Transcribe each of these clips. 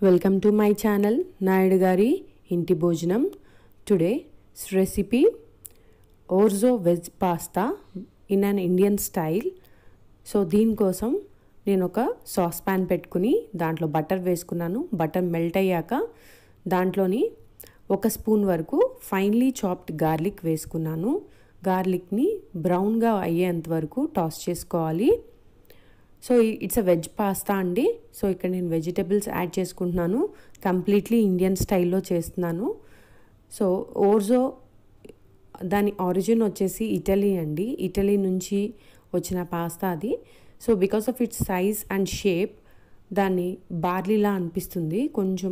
Welcome to my channel Nayudu Gari Inti Bhojanam. Today's recipe orzo veg pasta in an Indian style. So దీనికోసం నేను ఒక sauce pan పెట్టుకుని దాంట్లో butter వేసుకున్నాను. Butter melt అయ్యాక దాంట్లోని ఒక స్పూన్ వరకు ఫైన్లీ చాప్డ్ గార్లిక్ వేసుకున్నాను. గార్లిక్ని బ్రౌన్గా అయ్యేంత వరకు టాస్ చేసుకోవాలి. So it's a veg pasta అండి. సో ఇక్కడ నేను వెజిటబుల్స్ యాడ్ చేసుకుంటున్నాను. కంప్లీట్లీ ఇండియన్ స్టైల్లో చేస్తున్నాను. సో ఓర్జో దాని ఆరిజిన్ వచ్చేసి ఇటలీ అండి. ఇటలీ నుంచి వచ్చిన పాస్తా అది. So because of its size and shape దాన్ని బార్లీలా అనిపిస్తుంది, కొంచెం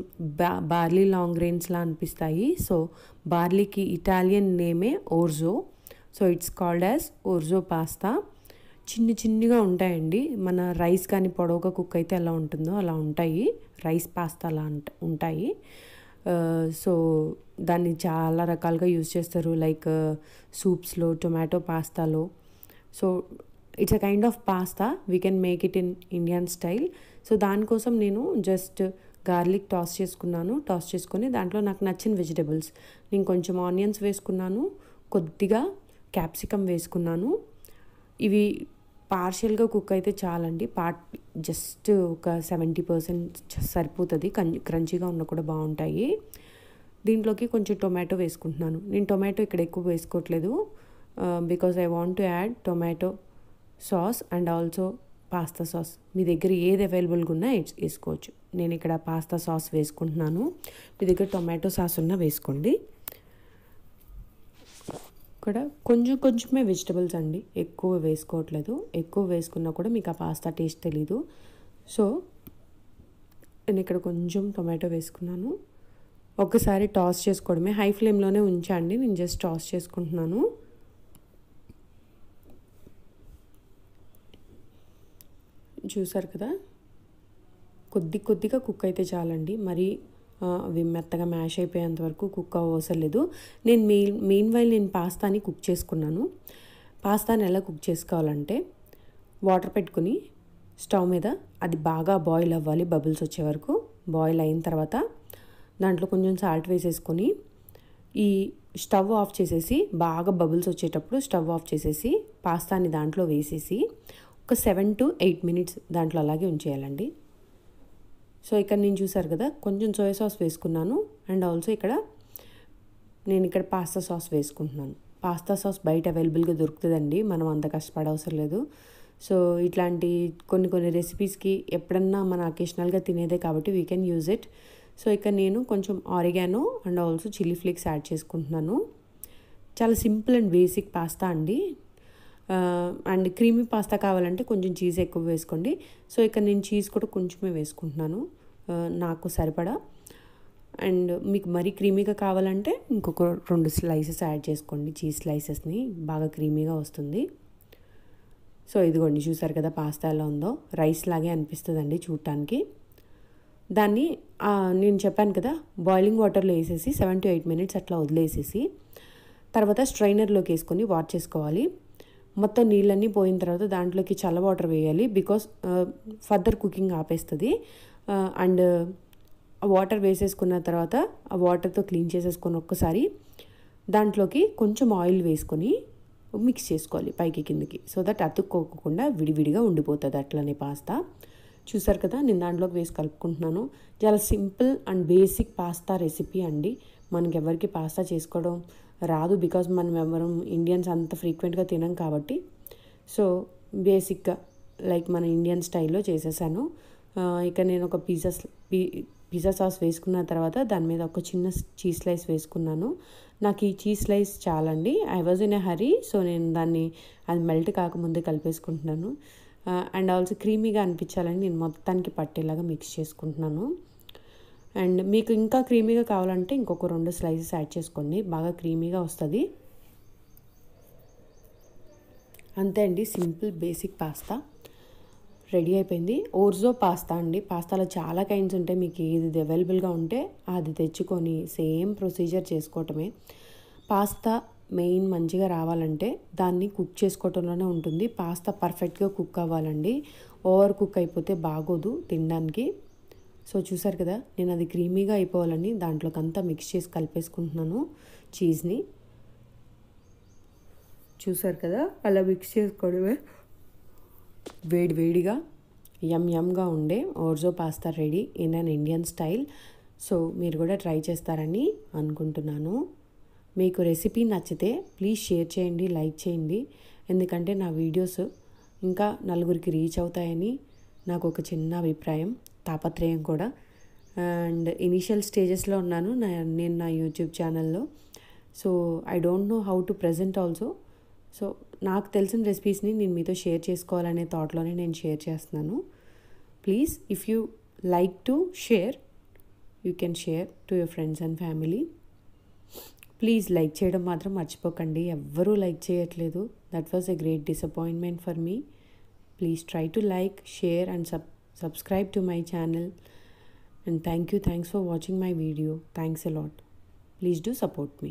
బార్లీ లాంగ్ గ్రెయిన్స్లా అనిపిస్తాయి. సో బార్లీకి ఇటాలియన్ నేమే orzo. So it's called as orzo pasta. చిన్నగా ఉంటాయండి. మన రైస్ కానీ పొడవుగా కుక్ అయితే ఎలా ఉంటుందో అలా ఉంటాయి. రైస్ పాస్తా అలా ఉంటాయి. సో దాన్ని చాలా రకాలుగా యూజ్ చేస్తారు, లైక్ సూప్స్లో, టొమాటో పాస్తాలో. So it's a kind of pasta. We can make it in Indian style. So దానికోసం నేను జస్ట్ గార్లిక్ టాస్ చేసుకున్నాను. టాస్ చేసుకొని దాంట్లో నాకు నచ్చిన వెజిటబుల్స్ నేను కొంచెం ఆనియన్స్ వేసుకున్నాను, కొద్దిగా క్యాప్సికమ్ వేసుకున్నాను. ఇవి పార్షియల్గా కుక్ అయితే చాలండి. జస్ట్ ఒక 70% సరిపోతుంది. క్రంచీగా ఉన్న కూడా బాగుంటాయి. దీంట్లోకి కొంచెం టొమాటో వేసుకుంటున్నాను. నేను టొమాటో ఇక్కడ ఎక్కువ వేసుకోవట్లేదు, because I want to add tomato sauce and also pasta sauce. మీ దగ్గర ఏది అవైలబుల్గా ఉన్నా వేసుకోవచ్చు. నేను ఇక్కడ పాస్తా సాస్ వేసుకుంటున్నాను. మీ దగ్గర టొమాటో సాస్ ఉన్నా వేసుకోండి. ఇక్కడ కొంచెమే వెజిటబుల్స్ అండి, ఎక్కువ వేసుకోవట్లేదు. ఎక్కువ వేసుకున్నా కూడా మీకు ఆ పాస్తా టేస్ట్ తెలీదు. సో నేను ఇక్కడ కొంచెం టొమాటో వేసుకున్నాను. ఒక్కసారి టాస్ చేసుకోవడమే. హై ఫ్లేమ్లోనే ఉంచండి. నేను జస్ట్ టాస్ చేసుకుంటున్నాను. చూసారు కదా, కొద్దిగా కుక్ అయితే చాలండి. మరి అవి మెత్తగా మ్యాష్ అయిపోయేంత వరకు కుక్ అవసరం లేదు. నేను మెయిన్ వైల్ నేను పాస్తాని కుక్ చేసుకున్నాను. పాస్తాని ఎలా కుక్ చేసుకోవాలంటే, వాటర్ పెట్టుకుని స్టవ్ మీద అది బాగా బాయిల్ అవ్వాలి, బబుల్స్ వచ్చే వరకు. బాయిల్ అయిన తర్వాత దాంట్లో కొంచెం సాల్ట్ వేసేసుకొని ఈ స్టవ్ ఆఫ్ చేసేసి, బాగా బబుల్స్ వచ్చేటప్పుడు స్టవ్ ఆఫ్ చేసేసి పాస్తాని దాంట్లో వేసేసి ఒక 7 to 8 minutes దాంట్లో అలాగే ఉంచేయాలండి. సో ఇక్కడ నేను చూసారు కదా, కొంచెం సోయా సాస్ వేసుకున్నాను. అండ్ ఆల్సో నేను ఇక్కడ పాస్తా సాస్ వేసుకుంటున్నాను. పాస్తా సాస్ బయట అవైలబుల్గా దొరుకుతుందండి, మనం అంత కష్టపడవసరం లేదు. సో ఇట్లాంటి కొన్ని రెసిపీస్కి ఎప్పుడన్నా మన అకేషనల్గా తినేదే కాబట్టి we can use it. So ఇక్కడ నేను కొంచెం oregano and also chilli flakes add చేసుకుంటున్నాను. చాలా సింపుల్ అండ్ బేసిక్ పాస్తా అండి. అండ్ క్రీమీ పాస్తా కావాలంటే కొంచెం చీజ్ ఎక్కువ వేసుకోండి. సో ఇక్కడ నేను చీజ్ కూడా కొంచెమే వేసుకుంటున్నాను, నాకు సరిపడా. అండ్ మీకు మరీ క్రీమీగా కావాలంటే ఇంకొక 2 slices యాడ్ చేసుకోండి, చీజ్ స్లైసెస్ని. బాగా క్రీమీగా వస్తుంది. సో ఇదిగోండి, చూసారు కదా పాస్తా ఎలా ఉందో. రైస్ లాగే అనిపిస్తుందండి చూడటానికి. దాన్ని నేను చెప్పాను కదా, బాయిలింగ్ వాటర్లో వేసేసి 7 to 8 minutes అట్లా వదిలేసేసి తర్వాత స్ట్రైనర్లోకి వేసుకొని వాష్ చేసుకోవాలి. మొత్తం నీళ్ళన్నీ పోయిన తర్వాత దాంట్లోకి చల్ల వాటర్ వేయాలి, బికాస్ ఫర్దర్ కుకింగ్ ఆపేస్తుంది. అండ్ ఆ వాటర్ వేసేసుకున్న తర్వాత ఆ వాటర్తో క్లీన్ చేసేసుకొని ఒక్కసారి దాంట్లోకి కొంచెం ఆయిల్ వేసుకొని మిక్స్ చేసుకోవాలి పైకి కిందకి, సో దట్ అతుక్కోకుండా విడివిడిగా ఉండిపోతుంది అట్లనే పాస్తా. చూసారు కదా, నేను దాంట్లోకి వేసి కలుపుకుంటున్నాను. చాలా simple and basic pasta recipe అండి. మనకి ఎవరికి పాస్తా చేసుకోవడం రాదు, బికాజ్ మనం ఎవరం ఇండియన్స్ అంత ఫ్రీక్వెంట్గా తినం కాబట్టి. సో బేసిక్గా లైక్ మన ఇండియన్ స్టైల్లో చేసేసాను. ఇక నేను ఒక పిజ్జా సాస్ వేసుకున్న తర్వాత దాని మీద ఒక చిన్న చీజ్ స్లైస్ వేసుకున్నాను. నాకు ఈ చీజ్ స్లైస్ చాలండి. I was in a hurry, so నేను దాన్ని అది మెల్ట్ కాకముందే కలిపేసుకుంటున్నాను. అండ్ ఆల్సో క్రీమీగా అనిపించాలని నేను మొత్తానికి పట్టేలాగా మిక్స్ చేసుకుంటున్నాను. అండ్ మీకు ఇంకా క్రీమీగా కావాలంటే ఇంకొక 2 slices యాడ్ చేసుకోండి, బాగా క్రీమీగా వస్తుంది. అంతే అండి, సింపుల్ బేసిక్ పాస్తా రెడీ అయిపోయింది. ఓర్జో పాస్తా అండి. పాస్తాలో చాలా కైండ్స్ ఉంటాయి, మీకు ఏది అవైలబుల్గా ఉంటే అది తెచ్చుకొని సేమ్ ప్రొసీజర్ చేసుకోవటమే. పాస్తా మెయిన్ మంచిగా రావాలంటే దాన్ని కుక్ చేసుకోవటంలోనే ఉంటుంది. పాస్తా పర్ఫెక్ట్గా కుక్ అవ్వాలండి, ఓవర్ కుక్ అయిపోతే బాగోదు తినడానికి. సో చూసారు కదా, నేను అది క్రీమీగా అయిపోవాలని దాంట్లోకి అంతా మిక్స్ చేసి కలిపేసుకుంటున్నాను చీజ్ని. చూసారు కదా, అలా మిక్స్ చేసుకోవడమే. వేడివేడిగా యమ్గా ఉండే orzo pasta ready in an Indian style. So మీరు కూడా ట్రై చేస్తారని అనుకుంటున్నాను. మీకు రెసిపీ నచ్చితే ప్లీజ్ షేర్ చేయండి, లైక్ చేయండి. ఎందుకంటే నా వీడియోస్ ఇంకా నలుగురికి రీచ్ అవుతాయని నాకు ఒక చిన్న అభిప్రాయం, తాపత్రయం కూడా. అండ్ ఇనీషియల్ స్టేజెస్లో ఉన్నాను నేను నా యూట్యూబ్ ఛానల్లో. So I don't know how to present also. So నాకు తెలిసిన రెసిపీస్ని నేను మీతో షేర్ చేసుకోవాలనే థాట్లోనే నేను షేర్ చేస్తున్నాను. Please if you like to share, you can share to your friends and family. Please like చేయడం మాత్రం మర్చిపోకండి. ఎవ్వరూ లైక్ చేయట్లేదు. That was a great disappointment for me. Please try to like, share and subscribe to my channel. And thanks for watching my video. Thanks a lot. Please do support me.